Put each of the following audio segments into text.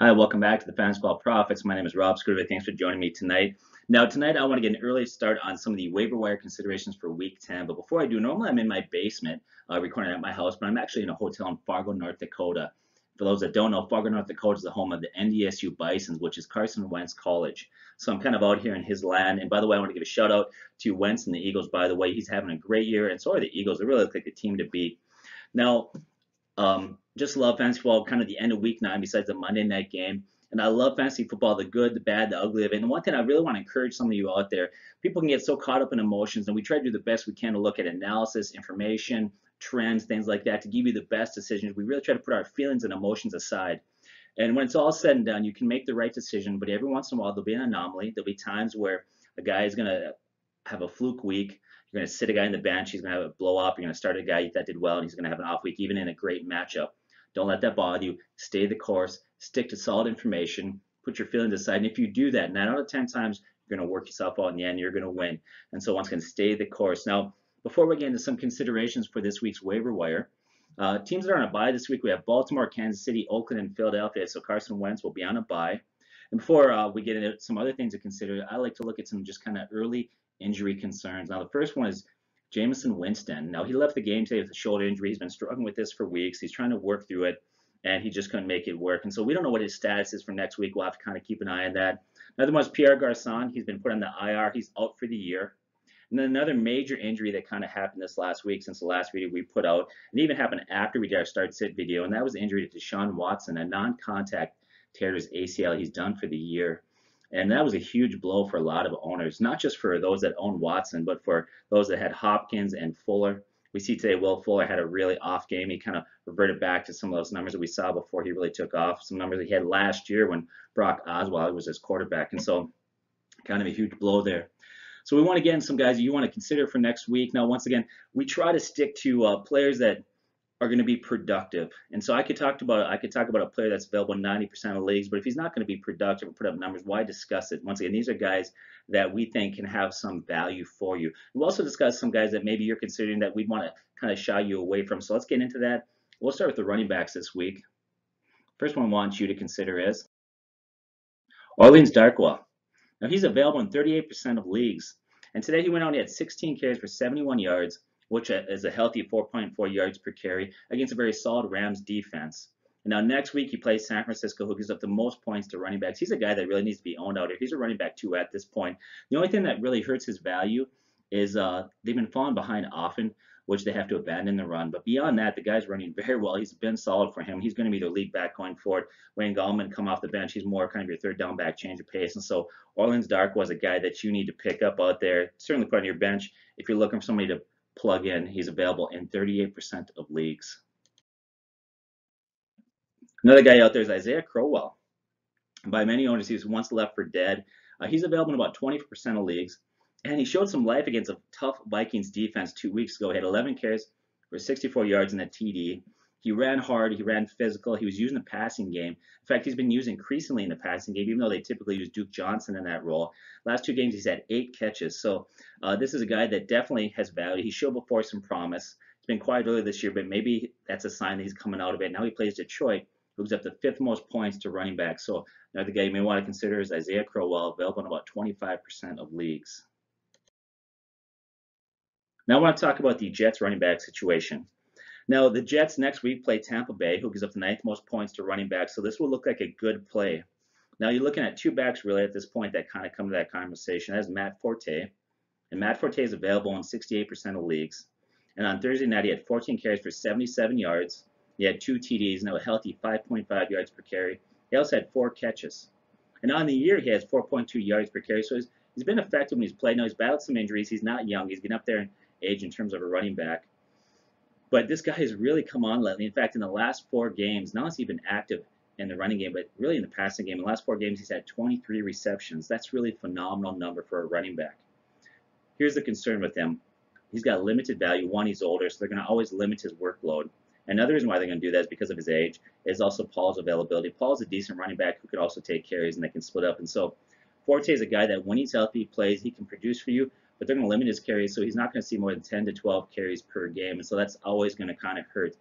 Hi, welcome back to the Fantasy Football Profits. My name is Rob Scooter. Thanks for joining me tonight. Now, tonight I want to get an early start on some of the waiver wire considerations for Week 10. But before I do, normally I'm in my basement recording at my house, but I'm actually in a hotel in Fargo, North Dakota. For those that don't know, Fargo, North Dakota is the home of the NDSU Bisons, which is Carson Wentz College. So I'm kind of out here in his land. And by the way, I want to give a shout out to Wentz and the Eagles. By the way, he's having a great year, and so are the Eagles. They really look like the team to beat. Now, just love fantasy football, kind of the end of week 9 besides the Monday night game. And I love fantasy football, the good, the bad, the ugly of it. And one thing I really want to encourage some of you out there, people can get so caught up in emotions, and we try to do the best we can to look at analysis, information, trends, things like that to give you the best decisions. We really try to put our feelings and emotions aside. And when it's all said and done, you can make the right decision, but every once in a while there'll be an anomaly. There'll be times where a guy is going to have a fluke week. You're going to sit a guy in the bench. He's going to have a blow up. You're going to start a guy that did well, and he's going to have an off week, even in a great matchup. Don't let that bother you. Stay the course. Stick to solid information. Put your feelings aside. And if you do that, 9 out of 10 times, you're going to work yourself out in the end. You're going to win. And so once again, stay the course. Now, before we get into some considerations for this week's waiver wire, teams that are on a bye this week, we have Baltimore, Kansas City, Oakland, and Philadelphia. So Carson Wentz will be on a bye. And before we get into some other things to consider, I like to look at some just kind of early injury concerns. Now, the first one is Jamison Winston. Now, he left the game today with a shoulder injury. He's been struggling with this for weeks. He's trying to work through it, and he just couldn't make it work. And so we don't know what his status is for next week. We'll have to kind of keep an eye on that. Another one is Pierre Garçon. He's been put on the IR. He's out for the year. And then another major injury that kind of happened this last week since the last video we put out, and even happened after we did our start-sit video, and that was the injury to Deshaun Watson, a non-contact tear to his ACL. He's done for the year. And that was a huge blow for a lot of owners, not just for those that own Watson, but for those that had Hopkins and Fuller. We see today Will Fuller had a really off game. He kind of reverted back to some of those numbers that we saw before he really took off, some numbers that he had last year when Brock Osweiler was his quarterback. And so kind of a huge blow there. So we want to get in some guys that you want to consider for next week. Now, once again, we try to stick to players that are going to be productive. And so I could talk about a player that's available in 90% of leagues, but if he's not going to be productive or put up numbers, why discuss it? Once again, these are guys that we think can have some value for you. We'll also discuss some guys that maybe you're considering that we'd want to kind of shy you away from. So let's get into that. We'll start with the running backs this week. First one I want you to consider is Orleans Darkwa. Now he's available in 38% of leagues. And today he went out and he had 16 carries for 71 yards, which is a healthy 4.4 yards per carry against a very solid Rams defense. And now next week he plays San Francisco, who gives up the most points to running backs. He's a guy that really needs to be owned out here. He's a running back 2 at this point. The only thing that really hurts his value is they've been falling behind often, which they have to abandon the run. But beyond that, the guy's running very well. He's been solid for him. He's going to be their lead back going forward. Wayne Gallman come off the bench. He's more kind of your third down back, change of pace. And so Orleans Darkwa was a guy that you need to pick up out there. Certainly put on your bench if you're looking for somebody to plug in. He's available in 38% of leagues. Another guy out there is Isaiah Crowell. By many owners, he was once left for dead. He's available in about 20% of leagues. And he showed some life against a tough Vikings defense 2 weeks ago. He had 11 carries for 64 yards and a TD. He ran hard. He ran physical. He was using the passing game. In fact, he's been used increasingly in the passing game, even though they typically use Duke Johnson in that role. Last 2 games, he's had 8 catches. So this is a guy that definitely has value. He showed before some promise. He's been quiet earlier this year, but maybe that's a sign that he's coming out of it. Now he plays Detroit, who gives up the 5th most points to running back. So another guy you may want to consider is Isaiah Crowell, available in about 25% of leagues. Now I want to talk about the Jets running back situation. Now the Jets next week play Tampa Bay, who gives up the 9th most points to running back. So this will look like a good play. Now you're looking at 2 backs really at this point that kind of come to that conversation. That's Matt Forte. And Matt Forte is available in 68% of leagues. And on Thursday night, he had 14 carries for 77 yards. He had 2 TDs and a healthy 5.5 yards per carry. He also had 4 catches. And on the year, he has 4.2 yards per carry. So he's been effective when he's played. Now he's battled some injuries. He's not young. He's getting up there in age in terms of a running back. But this guy has really come on lately. In fact, in the last 4 games, not only has he been active in the running game, but really in the passing game. In the last 4 games, he's had 23 receptions. That's really a phenomenal number for a running back. Here's the concern with him. He's got limited value. One, he's older, so they're going to always limit his workload. Another reason why they're going to do that is because of his age, is also Paul's availability. Paul's a decent running back who could also take carries, and they can split up. And so Forte is a guy that when he's healthy, he plays, he can produce for you, but they're going to limit his carries, so he's not going to see more than 10 to 12 carries per game, and so that's always going to kind of hurt.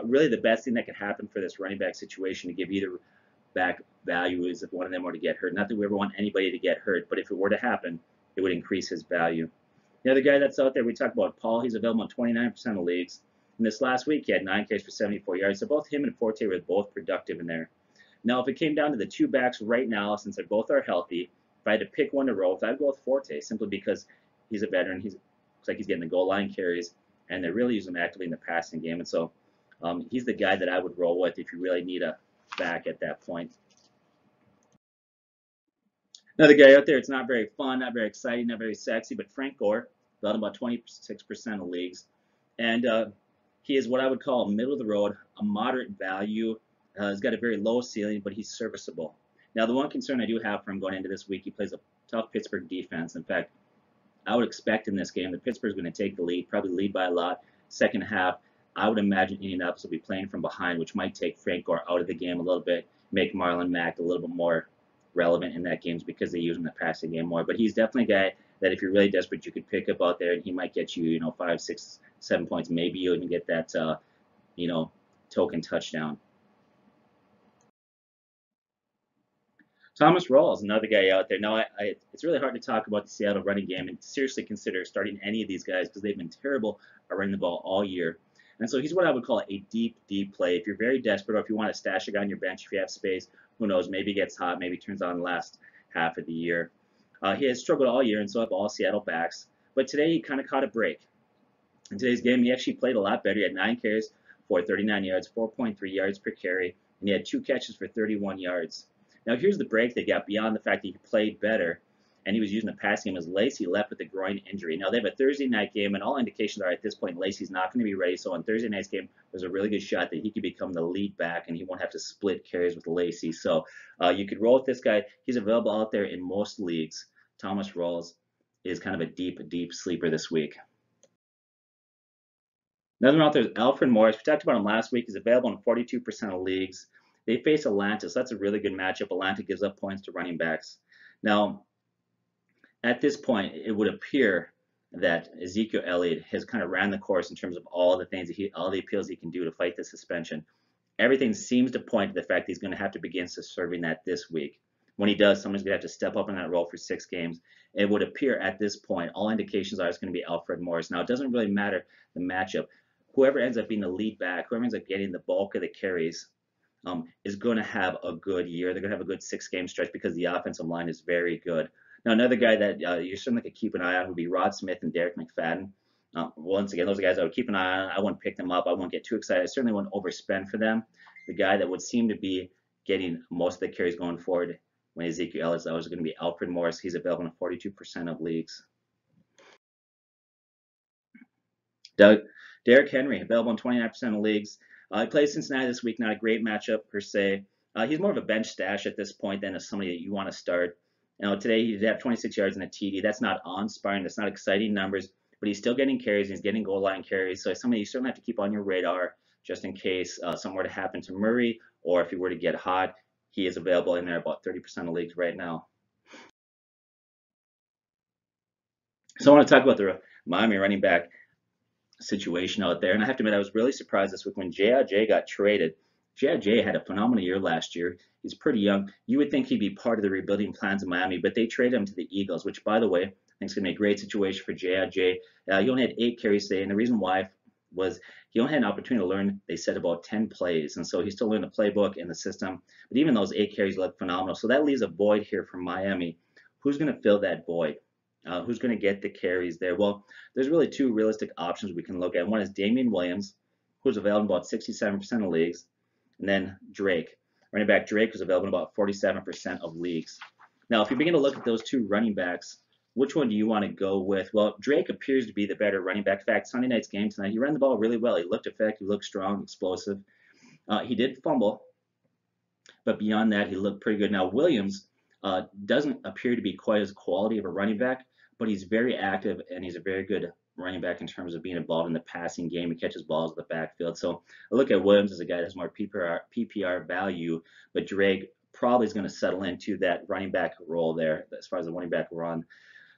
Really, the best thing that can happen for this running back situation to give either back value is if one of them were to get hurt. Not that we ever want anybody to get hurt, but if it were to happen, it would increase his value. The other guy that's out there, we talked about Paul. He's available in 29% of leagues. And this last week, he had 9 carries for 74 yards. So both him and Forte were both productive in there. Now, if it came down to the two backs right now, since they both are healthy, if I had to pick one to roll, I'd go with Forte, simply because he's a veteran. Looks like he's getting the goal line carries, and they're really using him actively in the passing game. And so he's the guy that I would roll with if you really need a back at that point. Another guy out there, it's not very fun, not very exciting, not very sexy, but Frank Gore, about 26% of leagues. And he is what I would call middle of the road, a moderate value. He's got a very low ceiling, but he's serviceable. Now, the one concern I do have for him going into this week, he plays a tough Pittsburgh defense. In fact, I would expect in this game that Pittsburgh's going to take the lead, probably lead by a lot. Second half, I would imagine Indianapolis will be playing from behind, which might take Frank Gore out of the game a little bit, make Marlon Mack a little bit more relevant in that game because they use him in the passing game more. But he's definitely a guy that if you're really desperate, you could pick up out there, and he might get you, 5, 6, 7 points. Maybe you'll even get that, token touchdown. Thomas Rawls, another guy out there. Now, it's really hard to talk about the Seattle running game and seriously consider starting any of these guys because they've been terrible at running the ball all year. And so he's what I would call a deep, deep play. If you're very desperate or if you want to stash a guy on your bench, if you have space, who knows, maybe he gets hot, maybe turns on the last half of the year. He has struggled all year, and so have all Seattle backs. But today he kind of caught a break. In today's game, he actually played a lot better. He had 9 carries for 39 yards, 4.3 yards per carry, and he had 2 catches for 31 yards. Now, here's the break they got beyond the fact that he played better, and he was using the passing game as Lacey left with a groin injury. Now, they have a Thursday night game, and all indications are at this point Lacey's not going to be ready. So on Thursday night's game, there's a really good shot that he could become the lead back, and he won't have to split carries with Lacey. So you could roll with this guy. He's available out there in most leagues. Thomas Rawls is kind of a deep, deep sleeper this week. Another one out there is Alfred Morris. We talked about him last week. He's available in 42% of leagues. They face Atlanta, so that's a really good matchup. Atlanta gives up points to running backs. Now, at this point, it would appear that Ezekiel Elliott has kind of ran the course in terms of all the things all the appeals he can do to fight the suspension. Everything seems to point to the fact that he's going to have to begin serving that this week. When he does, someone's going to have to step up in that role for 6 games. It would appear at this point, all indications are it's going to be Alfred Morris. Now, it doesn't really matter the matchup. Whoever ends up being the lead back, whoever ends up getting the bulk of the carries, is going to have a good year. They're going to have a good 6-game stretch because the offensive line is very good. Now, another guy that you certainly could keep an eye on would be Rod Smith and Derek McFadden. Once again, those are guys I would keep an eye on. I wouldn't pick them up. I wouldn't get too excited. I certainly wouldn't overspend for them. The guy that would seem to be getting most of the carries going forward when Ezekiel Elliott's out is going to be Alfred Morris. He's available in 42% of leagues. Derrick Henry, available in 29% of leagues. He plays Cincinnati this week, not a great matchup per se. He's more of a bench stash at this point than as somebody that you want to start. Today he did have 26 yards and a TD. That's not awe-inspiring. That's not exciting numbers, but he's still getting carries. He's getting goal line carries. So it's somebody you certainly have to keep on your radar just in case something were to happen to Murray or if he were to get hot. He is available in there about 30% of leagues right now. So I want to talk about the Miami running back situation out there. And I have to admit, I was really surprised this week when JJ got traded. JJ had a phenomenal year last year. He's pretty young. You would think he'd be part of the rebuilding plans in Miami, but they traded him to the Eagles, which, by the way, I think is going to be a great situation for JJ. He only had 8 carries today, and the reason why was he only had an opportunity to learn, they said, about 10 plays. And so he still learned the playbook and the system. But even those 8 carries look phenomenal. So that leaves a void here for Miami. Who's going to fill that void? Who's going to get the carries there? Well, there's really 2 realistic options we can look at. One is Damian Williams, who's available in about 67% of leagues. And then Drake. Running back Drake was available in about 47% of leagues. Now, if you begin to look at those 2 running backs, which one do you want to go with? Well, Drake appears to be the better running back. In fact, Sunday night's game tonight, he ran the ball really well. He looked effective. He looked strong, explosive. He did fumble, but beyond that, he looked pretty good. Now, Williams doesn't appear to be quite as quality of a running back, but he's very active, and he's a very good running back in terms of being involved in the passing game. He catches balls in the backfield. So I look at Williams as a guy that has more PPR value, but Drake probably is going to settle into that running back role there as far as the running back run.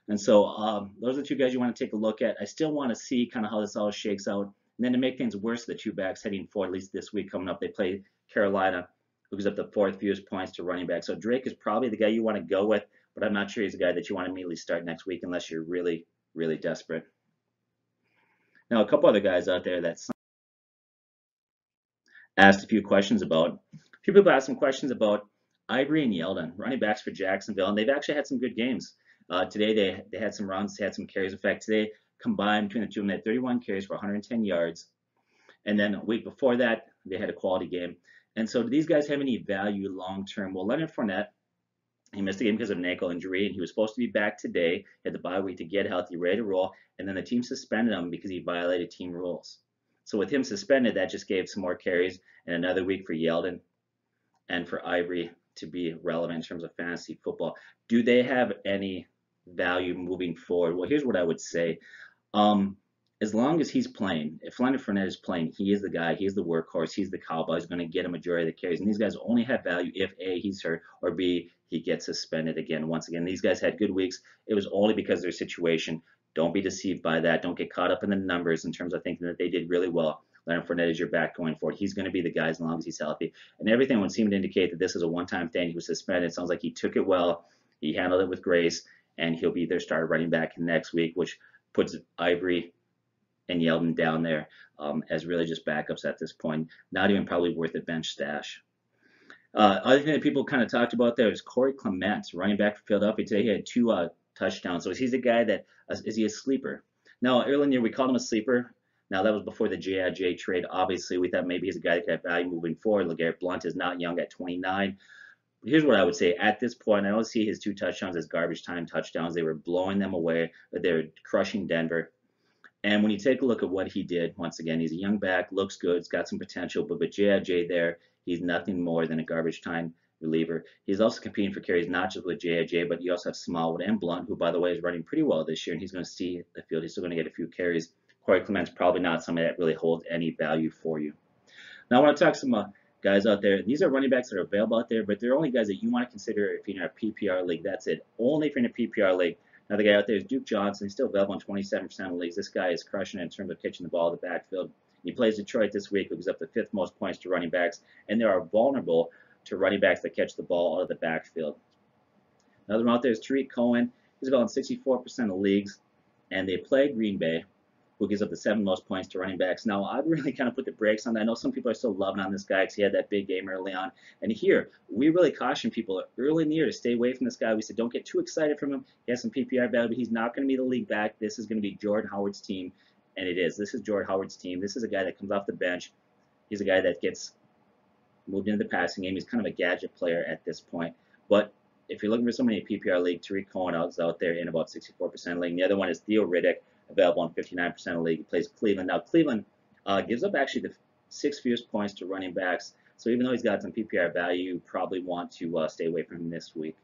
And so those are the 2 guys you want to take a look at. I still want to see kind of how this all shakes out. And then to make things worse, the 2 backs heading forward, at least this week coming up, they play Carolina who gives up the fourth fewest points to running back. So Drake is probably the guy you want to go with, but I'm not sure he's a guy that you want to immediately start next week unless you're really, really desperate. Now, a couple other guys out there that asked a few questions about. A few people asked some questions about Ivory and Yeldon, running backs for Jacksonville, and they've actually had some good games. Today they had some runs, they had some carries. In fact, today combined between the two of them, they had 31 carries for 110 yards. And then a week before that, they had a quality game. And so do these guys have any value long term? Well, Leonard Fournette, he missed the game because of an ankle injury, and he was supposed to be back today. He had the bye week to get healthy, ready to roll, and then the team suspended him because he violated team rules. So with him suspended, that just gave some more carries and another week for Yeldon and for Ivory to be relevant in terms of fantasy football. Do they have any value moving forward? Well, here's what I would say. As long as he's playing, if Leonard Fournette is playing, he is the guy, he's the workhorse, he's the cowboy, he's going to get a majority of the carries. And these guys only have value if A, he's hurt, or B, he gets suspended again. Once again, these guys had good weeks. It was only because of their situation. Don't be deceived by that. Don't get caught up in the numbers in terms of thinking that they did really well. Leonard Fournette is your back going forward. He's going to be the guy as long as he's healthy. And everything would seem to indicate that this is a one-time thing. He was suspended. It sounds like he took it well. He handled it with grace, and he'll be their starter running back next week, which puts Ivory and Yeldon down there as really just backups at this point. Not even probably worth a bench stash. Other thing that people kind of talked about there is Corey Clement, running back for Philadelphia. Today he had 2 touchdowns. So he's a guy that, is he a sleeper? Now, earlier in the year we called him a sleeper. Now, that was before the J.I.J. trade. Obviously, we thought maybe he's a guy that could have value moving forward. LeGarrette Blount is not young at 29. Here's what I would say. At this point, I don't see his 2 touchdowns as garbage time touchdowns. They were blowing them away. They were crushing Denver. And when you take a look at what he did, once again, he's a young back, looks good, he's got some potential, but with J.I.J. there, he's nothing more than a garbage time reliever. He's also competing for carries, not just with J.I.J., but you also have Smallwood and Blount, who, by the way, is running pretty well this year, and he's going to see the field. He's still going to get a few carries. Corey Clement's probably not somebody that really holds any value for you. Now, I want to talk to some guys out there. These are running backs that are available out there, but they're only guys that you want to consider if you're in a PPR league. That's it. Only if you're in a PPR league. Now, the guy out there is Duke Johnson. He's still available in 27% of leagues. This guy is crushing it in terms of catching the ball in the backfield. He plays Detroit this week, who gives up the 5th most points to running backs, and they are vulnerable to running backs that catch the ball out of the backfield. Another one out there is Tariq Cohen. He's available in 64% of leagues, and they play Green Bay, who gives up the 7th most points to running backs. Now, I'd really kind of put the brakes on that. I know some people are still loving on this guy because he had that big game early on. And here, we really caution people early in the year to stay away from this guy. We said, don't get too excited from him. He has some PPR value, but he's not going to be the league back. This is going to be Jordan Howard's team, and it is. This is Jordan Howard's team. This is a guy that comes off the bench. He's a guy that gets moved into the passing game. He's kind of a gadget player at this point. But if you're looking for somebody in a PPR league, Tariq Cohen is out there in about 64% league. The other one is Theo Riddick, available in 59% of the league. He plays Cleveland. Now, Cleveland gives up actually the 6th fewest points to running backs. So even though he's got some PPR value, you probably want to stay away from him this week.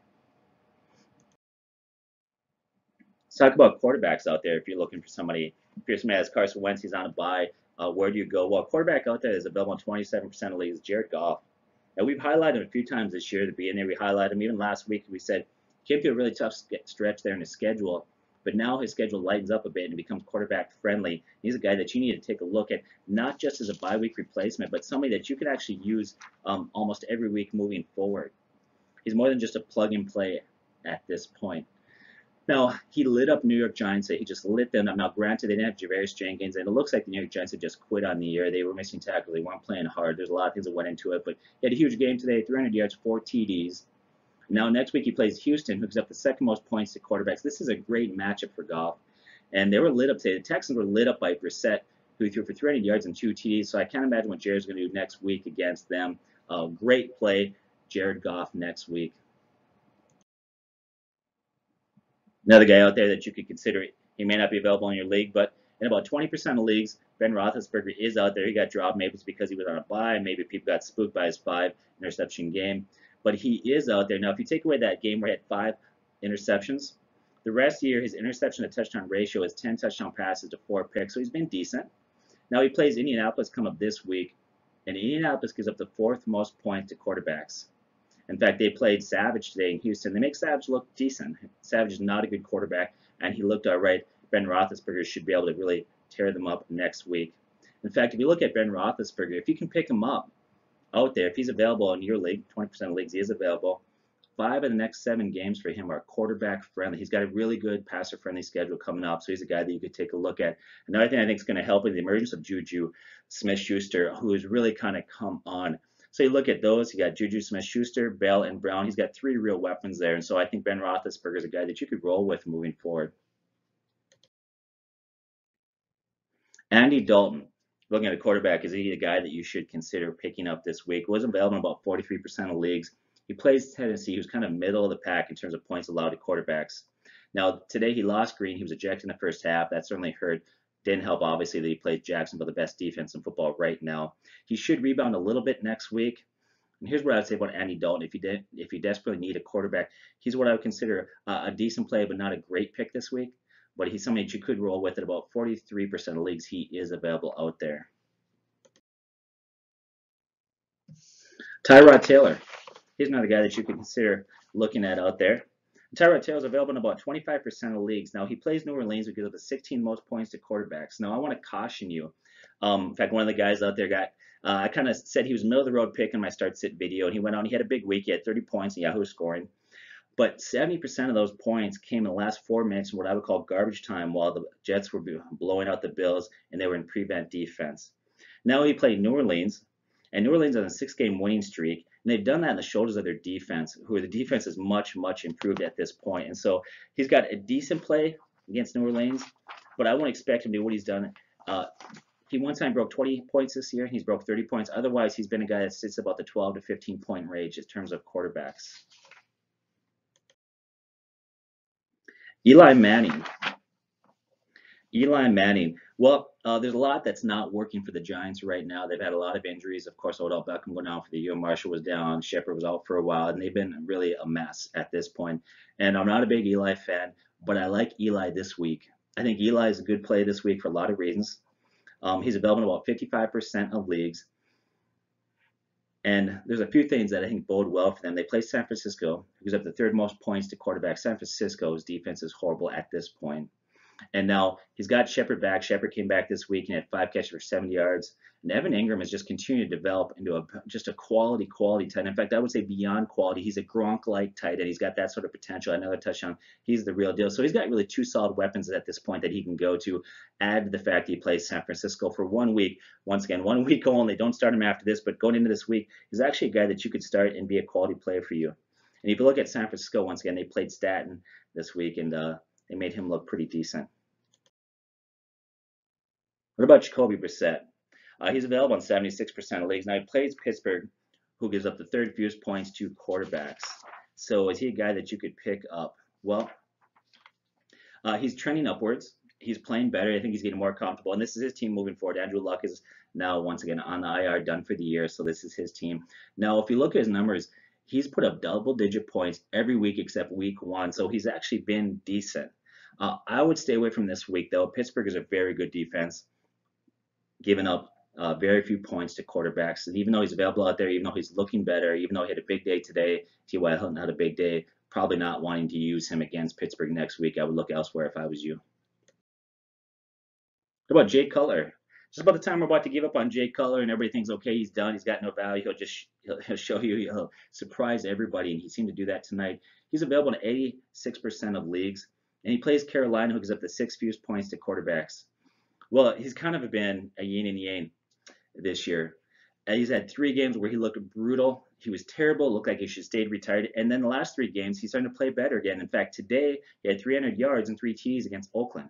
Let's talk about quarterbacks out there if you're looking for somebody. If you're somebody that has Carson Wentz, he's on a bye. Where do you go? Well, quarterback out there is available in 27% of leagues, Jared Goff. And we've highlighted him a few times this year. To be in there, we highlighted him. Even last week, we said he came through a really tough stretch there in his schedule. But now his schedule lightens up a bit and becomes quarterback friendly. He's a guy that you need to take a look at, not just as a bye week replacement, but somebody that you can actually use almost every week moving forward. He's more than just a plug and play at this point. Now, he lit up New York Giants. He just lit them up. Now, granted, they didn't have Javarius Jenkins, and it looks like the New York Giants had just quit on the year. They were missing tackles. They weren't playing hard. There's a lot of things that went into it, but he had a huge game today, 300 yards, 4 TDs. Now, next week, he plays Houston, who gives up the 2nd most points to quarterbacks. This is a great matchup for Goff. And they were lit up today. The Texans were lit up by Brissett, who threw for 300 yards and 2 TDs. So I can't imagine what Jared's going to do next week against them. Great play, Jared Goff next week. Another guy out there that you could consider, he may not be available in your league, but in about 20% of leagues, Ben Roethlisberger is out there. He got dropped. Maybe it's because he was on a bye. Maybe people got spooked by his 5-interception game. But he is out there. Now, if you take away that game where he had 5 interceptions, the rest of the year, his interception to touchdown ratio is 10 touchdown passes to 4 picks. So he's been decent. Now, he plays Indianapolis come up this week, and Indianapolis gives up the 4th most points to quarterbacks. In fact, they played Savage today in Houston. They make Savage look decent. Savage is not a good quarterback, and he looked all right. Ben Roethlisberger should be able to really tear them up next week. In fact, if you look at Ben Roethlisberger, if you can pick him up out there. If he's available in your league, 20% of leagues he is available. 5 of the next 7 games for him are quarterback friendly. He's got a really good passer friendly schedule coming up, so he's a guy that you could take a look at. Another thing I think is going to help is the emergence of JuJu Smith-Schuster, who has really kind of come on. So you look at those, you got JuJu Smith-Schuster, Bell, and Brown. He's got 3 real weapons there, and so I think Ben Roethlisberger is a guy that you could roll with moving forward. Andy Dalton, looking at a quarterback, is he a guy that you should consider picking up this week? Was available in about 43% of leagues. He plays Tennessee, who's kind of middle of the pack in terms of points allowed to quarterbacks. Now, today he lost Green. He was ejected in the first half. That certainly hurt. Didn't help, obviously, that he played Jacksonville, the best defense in football right now. He should rebound a little bit next week. And here's what I would say about Andy Dalton. If you desperately need a quarterback, he's what I would consider a decent play, but not a great pick this week. But he's somebody that you could roll with at about 43% of leagues. He is available out there. Tyrod Taylor. He's another guy that you could consider looking at out there. Tyrod Taylor is available in about 25% of leagues. Now, he plays New Orleans because of the 16 most points to quarterbacks. Now, I want to caution you. In fact, one of the guys out there I kind of said he was middle of the road pick in my start sit video, and he went on. He had a big week. He had 30 points in Yahoo scoring. But 70% of those points came in the last 4 minutes in what I would call garbage time while the Jets were blowing out the Bills and they were in prevent defense. Now he played New Orleans, and New Orleans on a 6-game winning streak, and they've done that on the shoulders of their defense, the defense is much, much improved at this point. And so he's got a decent play against New Orleans, but I won't expect him to do what he's done. He one time broke 20 points this year. He's broke 30 points. Otherwise, he's been a guy that sits about the 12 to 15 point range in terms of quarterbacks. Eli Manning. Well, there's a lot that's not working for the Giants right now. They've had a lot of injuries. Of course, Odell Beckham going down for the year. Marshall was down. Shepard was out for a while, and they've been really a mess at this point. And I'm not a big Eli fan, but I like Eli this week. I think Eli is a good play this week for a lot of reasons. He's available in about 55% of leagues. And there's a few things that I think bode well for them. They play San Francisco, who's up the 3rd most points to quarterback. San Francisco's defense is horrible at this point. And now he's got Shepard back. Shepard came back this week and had 5 catches for 70 yards. And Evan Ingram has just continued to develop into just a quality tight end. In fact, I would say beyond quality. He's a Gronk-like tight end. He's got that sort of potential. Another touchdown. He's the real deal. So he's got really 2 solid weapons at this point that he can go to. Add to the fact that he plays San Francisco for 1 week. Once again, 1 week only. Don't start him after this. But going into this week, he's actually a guy that you could start and be a quality player for you. And if you look at San Francisco, once again, they played Staten this week, and they made him look pretty decent. What about Jacoby Brissett? He's available in 76% of leagues. Now, he plays Pittsburgh, who gives up the 3rd fewest points to quarterbacks. So is he a guy that you could pick up? Well, he's trending upwards. He's playing better. I think he's getting more comfortable. And this is his team moving forward. Andrew Luck is now, once again, on the IR, done for the year. So this is his team. Now, if you look at his numbers, he's put up double-digit points every week except week 1. So he's actually been decent. I would stay away from this week, though. Pittsburgh is a very good defense, giving up very few points to quarterbacks. And even though he's available out there, even though he's looking better, even though he had a big day today, T.Y. Hilton had a big day, probably not wanting to use him against Pittsburgh next week. I would look elsewhere if I was you. What about Jay Cutler? Just about the time we're about to give up on Jay Cutler and everybody thinks, okay, he's done, he's got no value, he'll show you, he'll surprise everybody, and he seemed to do that tonight. He's available in 86% of leagues, and he plays Carolina, who gives up the 6th fewest points to quarterbacks. Well, he's kind of been a yin and yang this year. He's had 3 games where he looked brutal. He was terrible, looked like he should have stayed retired. And then the last 3 games, he's starting to play better again. In fact, today, he had 300 yards and 3 TDs against Oakland.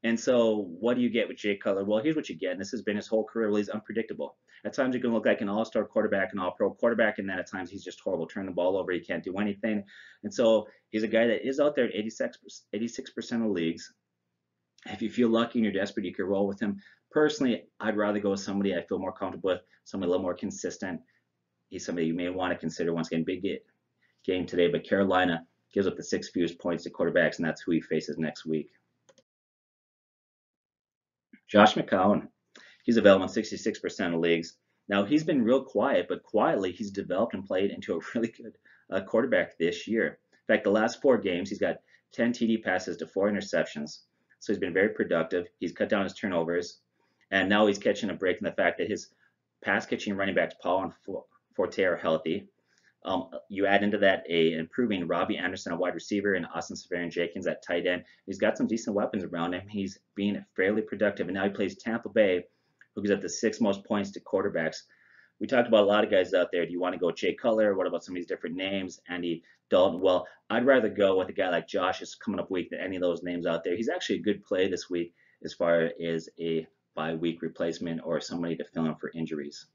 And so what do you get with Jay Cutler? Well, here's what you get. And this has been his whole career. He's unpredictable. At times, he can look like an all-star quarterback, an all-pro quarterback, and then at times, he's just horrible. Turn the ball over. He can't do anything. And so he's a guy that is out there in 86% of leagues. If you feel lucky and you're desperate, you can roll with him. Personally, I'd rather go with somebody I feel more comfortable with, somebody a little more consistent. He's somebody you may want to consider. Once again, big game today, but Carolina gives up the 6th fewest points to quarterbacks, and that's who he faces next week. Josh McCown. He's available in 66% of leagues. Now, he's been real quiet, but quietly he's developed and played into a really good quarterback this year. In fact, the last 4 games, he's got 10 TD passes to 4 interceptions. So he's been very productive. He's cut down his turnovers. And now he's catching a break in the fact that his pass catching running backs, Paul Forte are healthy. You add into that a improving Robbie Anderson at wide receiver and Austin Seferian-Jenkins at tight end. He's got some decent weapons around him. He's being fairly productive, and now he plays Tampa Bay, who gives up the 6th most points to quarterbacks. We talked about a lot of guys out there. Do you want to go Jay Cutler? What about some of these different names? Andy Dalton? Well, I'd rather go with a guy like Josh is coming up week than any of those names out there. He's actually a good play this week as far as a bye-week replacement or somebody to fill in for injuries.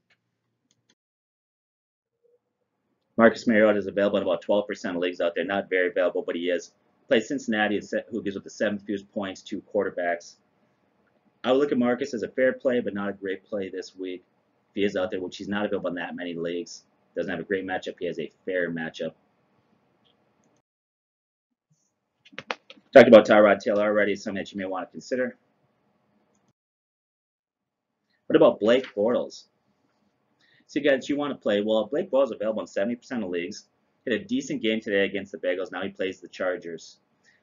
Marcus Mariota is available in about 12% of leagues out there. Not very available, but he is. Plays Cincinnati, who gives up the 7th fewest points to quarterbacks. I would look at Marcus as a fair play, but not a great play this week. If he is out there, which he's not available in that many leagues, doesn't have a great matchup, he has a fair matchup. Talked about Tyrod Taylor already, something that you may want to consider. What about Blake Bortles? So guys, you want to play, well, Blake Bortles is available in 70% of leagues. Had a decent game today against the Bengals. Now he plays the Chargers.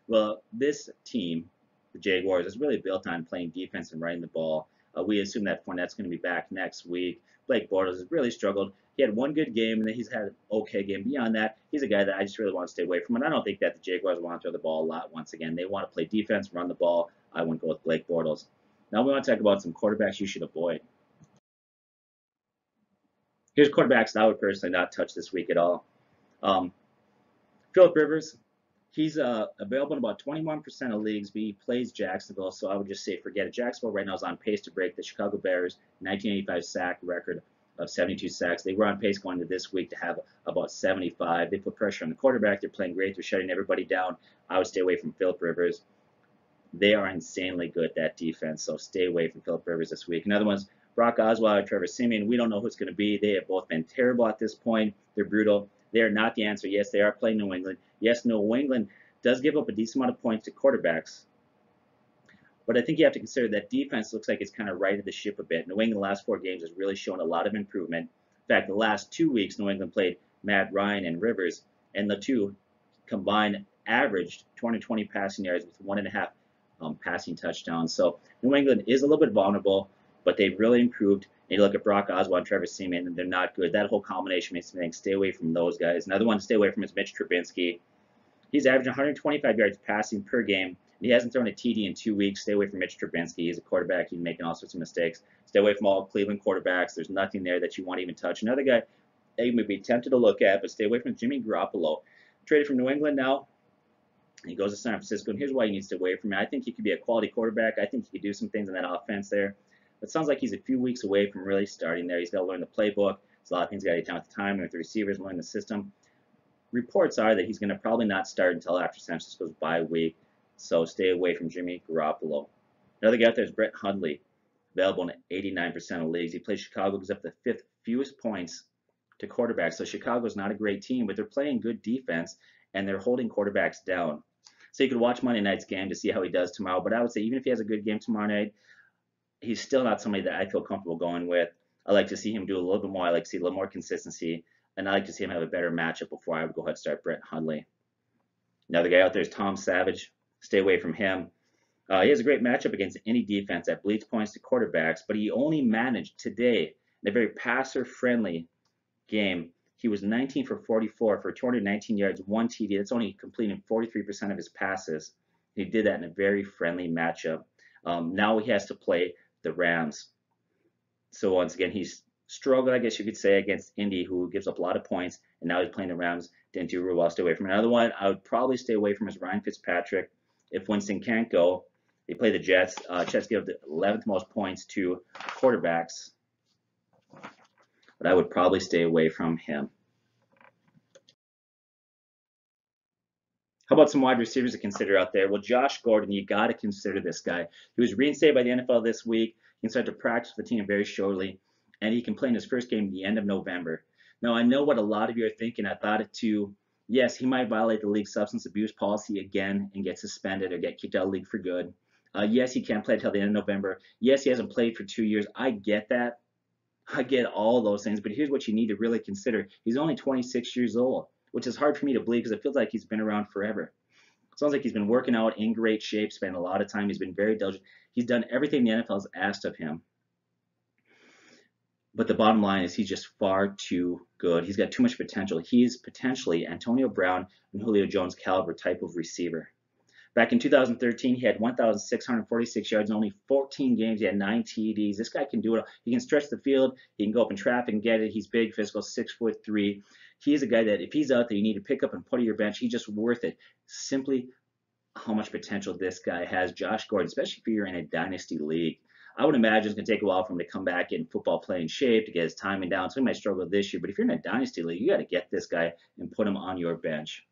Well, this team, the Jaguars, is really built on playing defense and running the ball. We assume that Fournette's going to be back next week. Blake Bortles has really struggled. He had one good game, and then he's had an okay game. Beyond that, he's a guy that I just really want to stay away from. And I don't think that the Jaguars want to throw the ball a lot once again. They want to play defense, run the ball. I wouldn't go with Blake Bortles. Now we want to talk about some quarterbacks you should avoid. Here's quarterbacks that I would personally not touch this week at all. Philip Rivers, he's available in about 21% of leagues, but he plays Jacksonville, so I would just say forget it. Jacksonville right now is on pace to break the Chicago Bears' 1985 sack record of 72 sacks. They were on pace going into this week to have about 75. They put pressure on the quarterback. They're playing great. They're shutting everybody down. I would stay away from Philip Rivers. They are insanely good, that defense, so stay away from Philip Rivers this week. Another one's Brock Osweiler, Trevor Siemian. We don't know who it's going to be. They have both been terrible at this point. They're brutal. They are not the answer. Yes, they are playing New England. Yes, New England does give up a decent amount of points to quarterbacks. But I think you have to consider that defense looks like it's kind of righted the ship a bit. New England the last 4 games has really shown a lot of improvement. In fact, the last 2 weeks, New England played Matt Ryan and Rivers, and the two combined averaged 220 passing yards with 1.5 passing touchdowns. So New England is a little bit vulnerable, but they've really improved. And you look at Brock Osweiler and Trevor Siemian, and they're not good. That whole combination makes me think stay away from those guys. Another one to stay away from is Mitch Trubisky. He's averaging 125 yards passing per game. He hasn't thrown a TD in 2 weeks. Stay away from Mitch Trubisky. He's a quarterback. He's making all sorts of mistakes. Stay away from all Cleveland quarterbacks. There's nothing there that you want to even touch. Another guy that you may be tempted to look at, but stay away from Jimmy Garoppolo. Traded from New England now. He goes to San Francisco, and here's why you need to stay away from him. I think he could be a quality quarterback. I think he could do some things in that offense there. It sounds like he's a few weeks away from really starting there. He's got to learn the playbook. There's a lot of things got to get down with the time, with the receivers, learn the system. Reports are that he's going to probably not start until after San Francisco's bye week, so stay away from Jimmy Garoppolo. Another guy out there is Brett Hundley, available in 89% of leagues. He plays Chicago, gives up the 5th fewest points to quarterbacks. So Chicago's not a great team, but they're playing good defense, and they're holding quarterbacks down. So you could watch Monday night's game to see how he does tomorrow, but I would say even if he has a good game tomorrow night, he's still not somebody that I feel comfortable going with. I like to see him do a little bit more. I like to see a little more consistency, and I like to see him have a better matchup before I would go ahead and start Brett Hundley. Another guy out there is Tom Savage. Stay away from him. He has a great matchup against any defense that bleeds points to quarterbacks, but he only managed today in a very passer-friendly game. He was 19 for 44 for 219 yards, 1 TD. That's only completing 43% of his passes. He did that in a very friendly matchup. Now he has to play the Rams. So once again, he's struggled, I guess you could say, against Indy, who gives up a lot of points, and now he's playing the Rams. Didn't do real well. Stay away from another one. I would probably stay away from is Ryan Fitzpatrick. If Winston can't go, they play the Jets. Jets give the 11th most points to quarterbacks, but I would probably stay away from him. How about some wide receivers to consider out there? Well, Josh Gordon, you got to consider this guy. He was reinstated by the NFL this week. He can start to practice with the team very shortly, and he can play in his first game at the end of November. Now, I know what a lot of you are thinking. I thought it too. Yes, he might violate the league's substance abuse policy again and get suspended or get kicked out of the league for good. Yes, he can't play until the end of November. Yes, he hasn't played for 2 years. I get that. I get all those things. But here's what you need to really consider. He's only 26 years old, which is hard for me to believe because it feels like he's been around forever. It sounds like he's been working out in great shape, spent a lot of time. He's been very diligent. He's done everything the NFL has asked of him. But the bottom line is he's just far too good. He's got too much potential. He's potentially Antonio Brown and Julio Jones caliber type of receiver. Back in 2013, he had 1,646 yards in only 14 games. He had 9 TDs. This guy can do it. He can stretch the field. He can go up in traffic and get it. He's big, physical, 6'3". He's a guy that if he's out there, you need to pick up and put on your bench. He's just worth it. Simply how much potential this guy has. Josh Gordon, especially if you're in a dynasty league. I would imagine it's going to take a while for him to come back in football playing shape to get his timing down. So he might struggle this year. But if you're in a dynasty league, you got to get this guy and put him on your bench.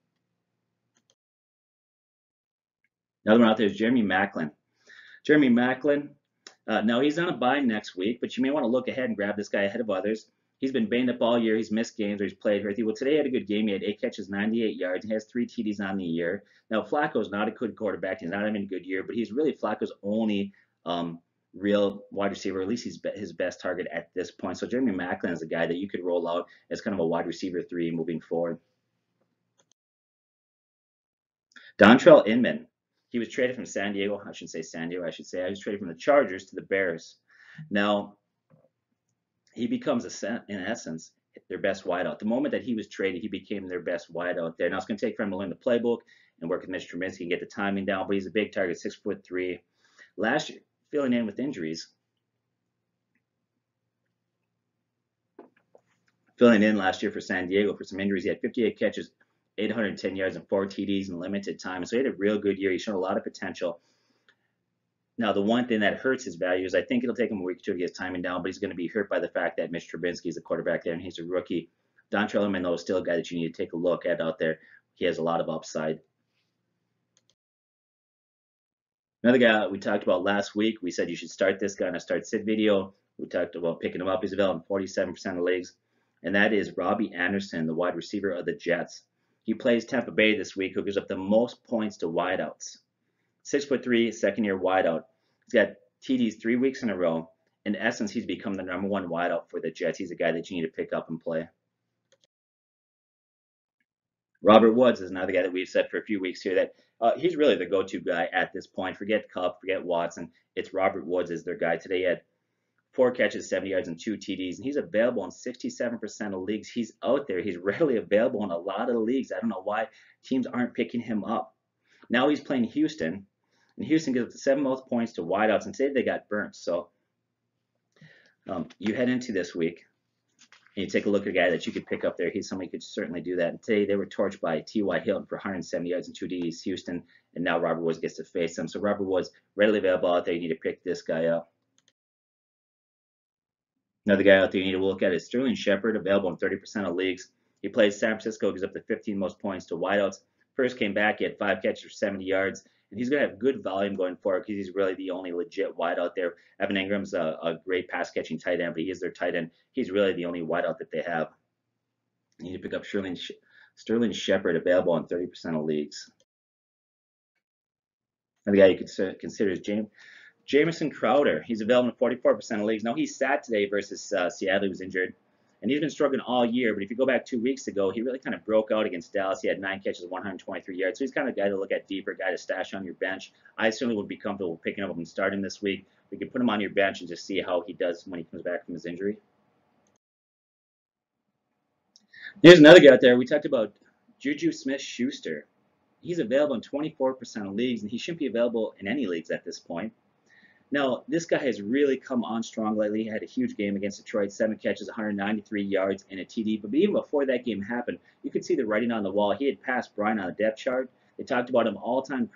Another one out there is Jeremy Maclin. Jeremy Maclin, now he's on a bye next week, but you may want to look ahead and grab this guy ahead of others. He's been banged up all year. He's missed games or he's played hurt. Well, today he had a good game. He had 8 catches, 98 yards. He has 3 TDs on the year. Now, Flacco's not a good quarterback. He's not having a good year, but he's really Flacco's only real wide receiver. At least he's his best target at this point. So Jeremy Maclin is a guy that you could roll out as kind of a wide receiver 3 moving forward. Dontrelle Inman. He was traded from San Diego. I shouldn't say San Diego. I should say I was traded from the Chargers to the Bears. Now, he becomes, in essence, their best wideout. The moment that he was traded, he became their best wideout there. Now, it's going to take for him to learn the playbook and work with Mr. Trubisky and get the timing down, but he's a big target, 6'3". Last year, filling in with injuries. Filling in last year for San Diego for some injuries. He had 58 catches, 810 yards, and 4 TDs in limited time. So he had a real good year. He's shown a lot of potential. Now, the one thing that hurts his value is I think it'll take him a week or 2 to get his timing down, but he's going to be hurt by the fact that Mr. Trubisky is the quarterback there, and he's a rookie. Dontrelle Inman, though, is still a guy that you need to take a look at out there. He has a lot of upside. Another guy we talked about last week, we said you should start this guy in a start-sit video. We talked about picking him up. He's available in 47% of leagues, and that is Robbie Anderson, the wide receiver of the Jets. He plays Tampa Bay this week, who gives up the most points to wideouts. 6'3", second-year wideout. He's got TDs 3 weeks in a row. In essence, he's become the #1 wideout for the Jets. He's a guy that you need to pick up and play. Robert Woods is another guy that we've said for a few weeks here that he's really the go-to guy at this point. Forget Kupp, forget Watson. It's Robert Woods is their guy. Today he had 4 catches, 70 yards, and 2 TDs, and he's available in 67% of leagues. He's out there. He's readily available in a lot of leagues. I don't know why teams aren't picking him up. Now he's playing Houston, and Houston gives up the 7 most points to wideouts, and today they got burnt. So you head into this week, and you take a look at a guy that you could pick up there. He's somebody who could certainly do that. And today they were torched by T.Y. Hilton for 170 yards and 2 TDs, Houston, and now Robert Woods gets to face them. So Robert Woods, readily available out there. You need to pick this guy up. Another guy out there you need to look at is Sterling Shepard, available in 30% of leagues. He plays San Francisco, gives up the 15 most points to wideouts. First came back, he had 5 catches for 70 yards, and he's going to have good volume going forward because he's really the only legit wideout there. Evan Ingram's a great pass-catching tight end, but he is their tight end. He's really the only wideout that they have. You need to pick up Sterling Shepard, available in 30% of leagues. Another guy you could consider is Jamison Crowder. He's available in 44% of leagues. Now, he sat today versus Seattle. He was injured, and he's been struggling all year. But if you go back 2 weeks ago, he really kind of broke out against Dallas. He had 9 catches, 123 yards. So he's kind of a guy to look at deeper, guy to stash on your bench. I certainly would be comfortable picking him up and starting this week. We can put him on your bench and just see how he does when he comes back from his injury. There's another guy out there. We talked about JuJu Smith-Schuster. He's available in 24% of leagues, and he shouldn't be available in any leagues at this point. Now, this guy has really come on strong lately. He had a huge game against Detroit, 7 catches, 193 yards, and a TD. But even before that game happened, you could see the writing on the wall. He had passed Brian on the depth chart. They talked about him all-time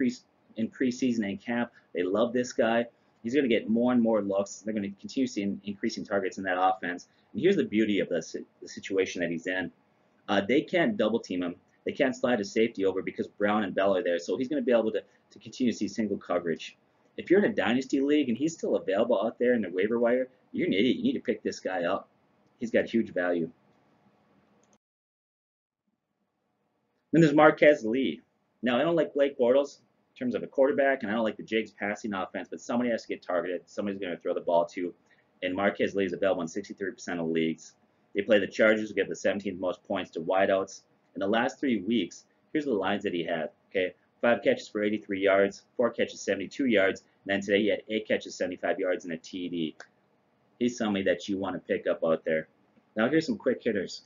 in preseason and camp. They love this guy. He's going to get more and more looks. They're going to continue seeing increasing targets in that offense. And here's the beauty of the situation that he's in. They can't double-team him. They can't slide his safety over because Brown and Bell are there. So he's going to be able to continue to see single coverage. If you're in a dynasty league and he's still available out there in the waiver wire, you're an idiot. You need to pick this guy up. He's got huge value. Then there's Marqise Lee. Now, I don't like Blake Bortles in terms of a quarterback, and I don't like the Jags passing offense, but somebody has to get targeted. Somebody's going to throw the ball to. And Marqise Lee is available in 63% of leagues. They play the Chargers, who get the 17th most points to wideouts. In the last 3 weeks, here's the lines that he had. Okay, 5 catches for 83 yards, 4 catches, 72 yards, and then today he had 8 catches, 75 yards, and a TD. he's somebody that you want to pick up out there. Now here's some quick hitters.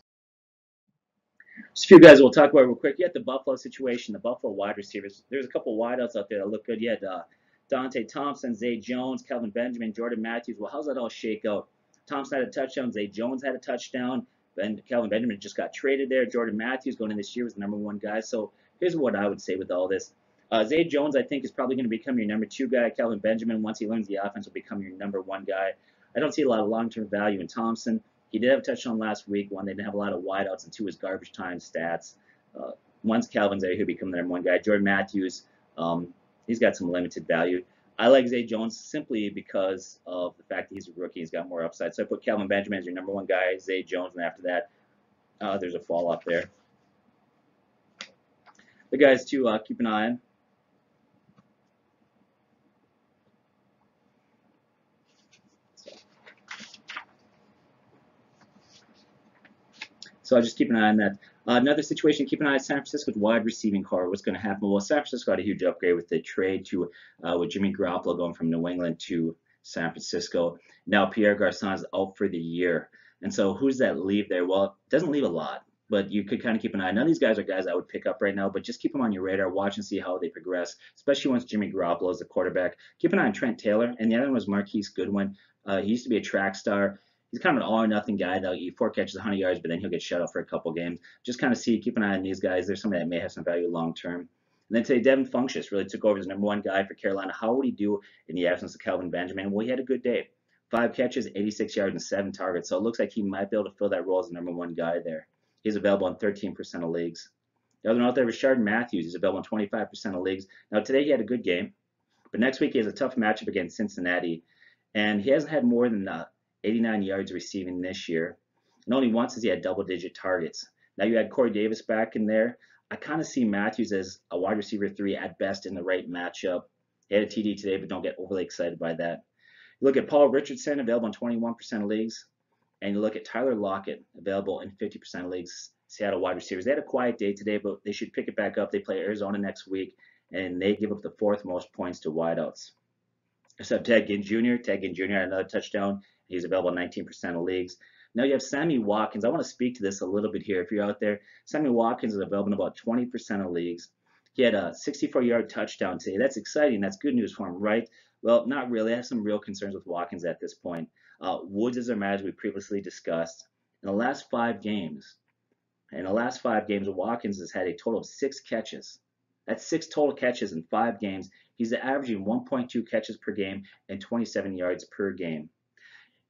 Just a few guys we'll talk about real quick. You had the Buffalo situation, the Buffalo wide receivers. There's a couple wideouts out there that look good. You had Dante Thompson, Zay Jones, Kelvin Benjamin, Jordan Matthews. Well, how's that all shake out? Thompson had a touchdown. Zay Jones had a touchdown. Kelvin Benjamin just got traded there. Jordan Matthews going in this year was the #1 guy. So here's what I would say with all this. Zay Jones, I think, is probably going to become your #2 guy. Kelvin Benjamin, once he learns the offense, will become your #1 guy. I don't see a lot of long-term value in Thompson. He did have a touchdown last week. One, they didn't have a lot of wideouts, and two, his garbage time stats. Once Calvin's there, he'll become the #1 guy. Jordan Matthews, he's got some limited value. I like Zay Jones simply because of the fact that he's a rookie. He's got more upside. So I put Kelvin Benjamin as your #1 guy, Zay Jones, and after that, there's a fall off there. The guys to keep an eye on. So I'll just keep an eye on that. Another situation, keep an eye on San Francisco's wide receiving core. What's going to happen? Well, San Francisco had a huge upgrade with the trade to with Jimmy Garoppolo going from New England to San Francisco. Now Pierre Garçon's out for the year. And so who's that leave there? Well, it doesn't leave a lot, but you could kind of keep an eye. None of these guys are guys I would pick up right now, but just keep them on your radar. Watch and see how they progress, especially once Jimmy Garoppolo is the quarterback. Keep an eye on Trent Taylor. And the other one was Marquise Goodwin. He used to be a track star. He's kind of an all-or-nothing guy. They'll eat 4 catches, 100 yards, but then he'll get shut out for a couple games. Just kind of keep an eye on these guys. There's somebody that may have some value long-term. And then today, Devin Funchess really took over as the #1 guy for Carolina. How would he do in the absence of Kelvin Benjamin? Well, he had a good day. 5 catches, 86 yards, and 7 targets. So it looks like he might be able to fill that role as the #1 guy there. He's available in 13% of leagues. The other one out there was Rashard Matthews. He's available in 25% of leagues. Now, today he had a good game, but next week he has a tough matchup against Cincinnati. And he hasn't had more than 89 yards receiving this year. And only once has he had double-digit targets. Now you had Corey Davis back in there. I kind of see Matthews as a wide receiver 3 at best in the right matchup. He had a TD today, but don't get overly excited by that. You look at Paul Richardson, available in 21% of leagues. And you look at Tyler Lockett, available in 50% of leagues. Seattle wide receivers. They had a quiet day today, but they should pick it back up. They play Arizona next week, and they give up the 4th most points to wideouts. So Ted Ginn Jr. had another touchdown. He's available in 19% of leagues. Now you have Sammy Watkins. I want to speak to this a little bit here. If you're out there, Sammy Watkins is available in about 20% of leagues. He had a 64-yard touchdown today. That's exciting. That's good news for him, right? Well, not really. I have some real concerns with Watkins at this point. Woods is our man, as we previously discussed. In the last 5 games, Watkins has had a total of 6 catches. That's 6 total catches in 5 games. He's averaging 1.2 catches per game and 27 yards per game.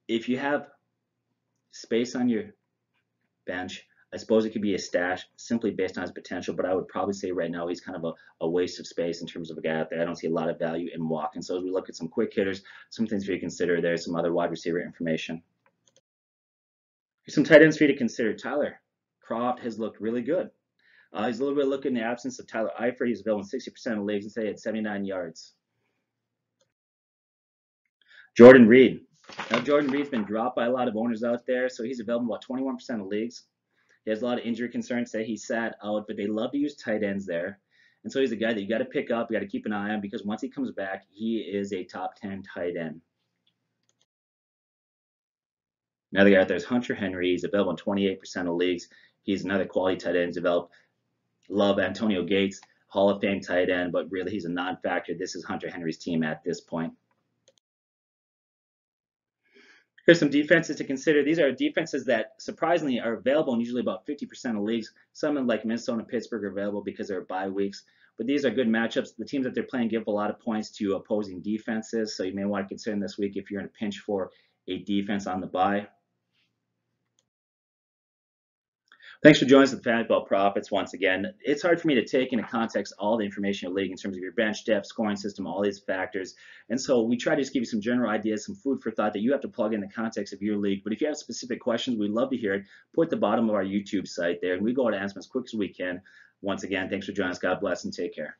If you have space on your bench, I suppose it could be a stash simply based on his potential, but I would probably say right now he's kind of a waste of space in terms of a guy out there. I don't see a lot of value in Watkins. So as we look at some quick hitters, some things for you to consider, there's some other wide receiver information. Here's some tight ends for you to consider. Tyler Kroft has looked really good. He's a little bit looking in the absence of Tyler Eifert. He's available in 60% of leagues and say he had 79 yards. Jordan Reed. Now, Jordan Reed's been dropped by a lot of owners out there, so he's available in about 21% of leagues. He has a lot of injury concerns. Say he sat out, but they love to use tight ends there. And so he's a guy that you got to pick up, you got to keep an eye on, because once he comes back, he is a top 10 tight end. Another guy out there is Hunter Henry. He's available in 28% of leagues. He's another quality tight end developed. Love Antonio Gates, Hall of Fame tight end, but really he's a non-factor. This is Hunter Henry's team at this point. Here's some defenses to consider. These are defenses that surprisingly are available in usually about 50% of leagues. Some like Minnesota and Pittsburgh are available because they're bye weeks. But these are good matchups. The teams that they're playing give a lot of points to opposing defenses. So you may want to consider them this week if you're in a pinch for a defense on the bye. Thanks for joining us at the Fantasy Ball Profits once again. It's hard for me to take into context all the information in the league in terms of your bench depth, scoring system, all these factors. And so we try to just give you some general ideas, some food for thought that you have to plug in the context of your league. But if you have specific questions, we'd love to hear it. Put at the bottom of our YouTube site there, and we go to answer them as quick as we can. Once again, thanks for joining us. God bless and take care.